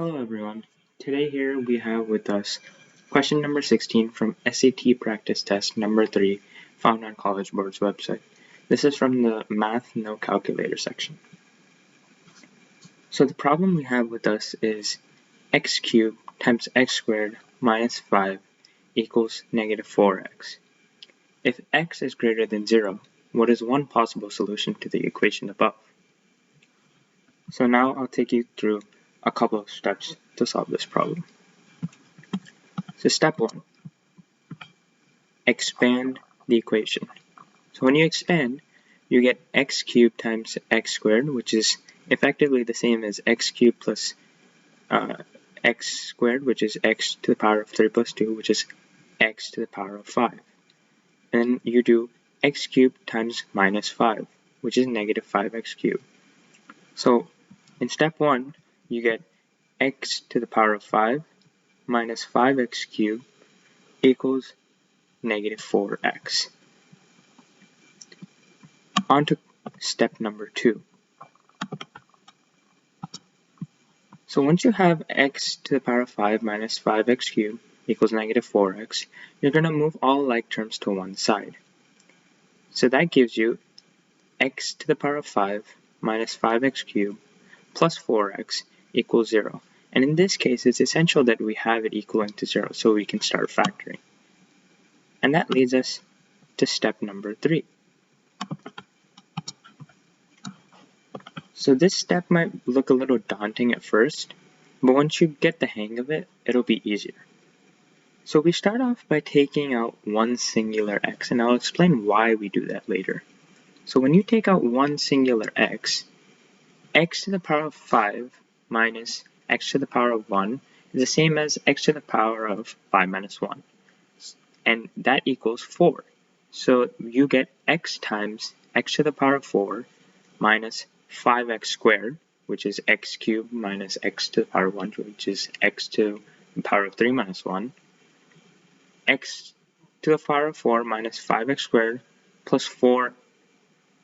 Hello everyone. Today here we have with us question number 16 from SAT practice test number 3 found on College Board's website. This is from the Math No Calculator section. So the problem we have with us is x cubed times x squared minus 5 equals negative 4x. If x is greater than 0, what is one possible solution to the equation above? So now I'll take you through a couple of steps to solve this problem. So step 1, expand the equation. So when you expand, you get x cubed times x squared, which is effectively the same as x cubed plus x squared, which is x to the power of 3 plus 2, which is x to the power of 5. And then you do x cubed times minus 5, which is negative 5x cubed. So in step 1, you get x to the power of 5 minus 5x cubed equals negative 4x. On to step number 2. So once you have x to the power of 5 minus 5x cubed equals negative 4x, you're going to move all like terms to one side. So that gives you x to the power of 5 minus 5x cubed plus 4x equals 0. And in this case, it's essential that we have it equaling to 0 so we can start factoring. And that leads us to step number 3. So this step might look a little daunting at first, but once you get the hang of it, it'll be easier. So we start off by taking out one singular x, and I'll explain why we do that later. So when you take out one singular x to the power of 5 minus x to the power of 1 is the same as x to the power of 5 minus 1. And that equals 4. So you get x times x to the power of 4 minus 5x squared, which is x cubed minus x to the power of 1, which is x to the power of 3 minus 1. X to the power of 4 minus 5x squared plus 4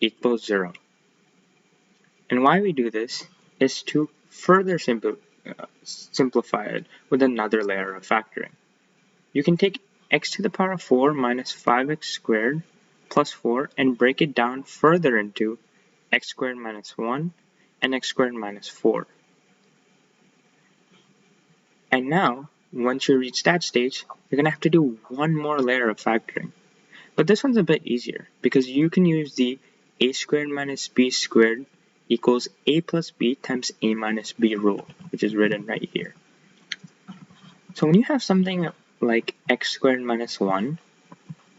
equals 0. And why we do this is to further simplify it with another layer of factoring. You can take x to the power of 4 minus 5x squared plus 4 and break it down further into x squared minus 1 and x squared minus 4. And now, once you reach that stage, you're going to have to do one more layer of factoring. But this one's a bit easier because you can use the a squared minus b squared equals a plus b times a minus b rule, which is written right here. So when you have something like x squared minus 1,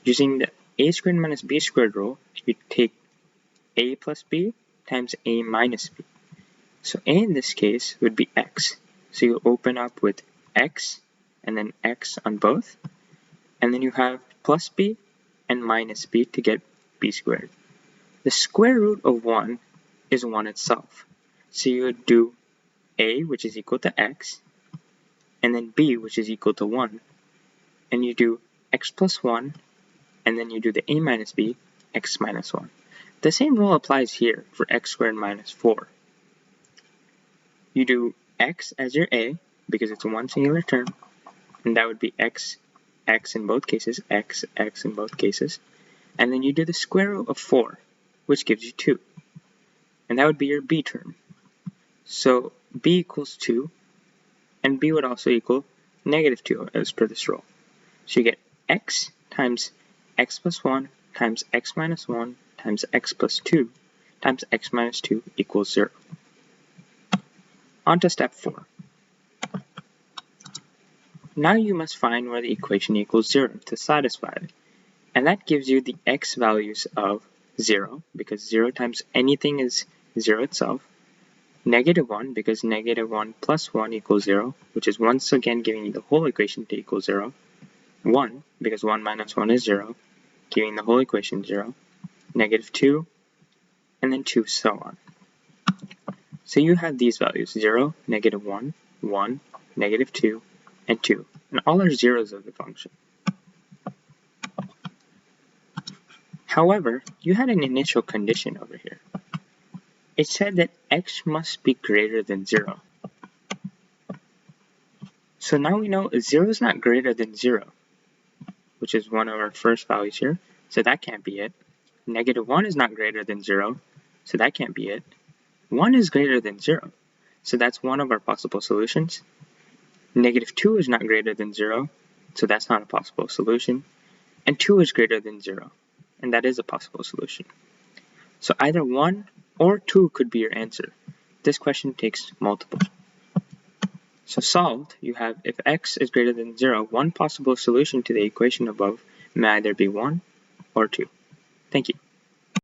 using the a squared minus b squared rule, you take a plus b times a minus b. So a in this case would be x. So you open up with x and then x on both, and then you have plus b and minus b to get b squared. The square root of 1 is 1 itself. So you would do a, which is equal to x, and then b, which is equal to 1. And you do x plus 1, and then you do the a minus b, x minus 1. The same rule applies here for x squared minus 4. You do x as your a, because it's one singular term, and that would be x, x in both cases, x, x in both cases. And then you do the square root of 4, which gives you 2. And that would be your b term. So b equals 2, and b would also equal negative 2 as per this rule. So you get x times x plus 1 times x minus 1 times x plus 2 times x minus 2 equals 0. On to step 4. Now you must find where the equation equals 0 to satisfy it. And that gives you the x values of 0, because 0 times anything is 0 itself, negative 1, because negative 1 plus 1 equals 0, which is once again giving you the whole equation to equal 0, 1, because 1 minus 1 is 0, giving the whole equation 0, negative 2, and then 2, so on. So you have these values, 0, negative 1, 1, negative 2, and 2, and all are zeros of the function. However, you had an initial condition over here. It said that x must be greater than 0. So now we know 0 is not greater than 0, which is one of our first values here, so that can't be it. -1 is not greater than 0, so that can't be it. 1 is greater than 0, so that's one of our possible solutions. -2 is not greater than 0, so that's not a possible solution. And 2 is greater than 0, and that is a possible solution. So either 1 or 2 could be your answer. This question takes multiple. So solved, you have if x is greater than 0, one possible solution to the equation above may either be 1 or 2. Thank you.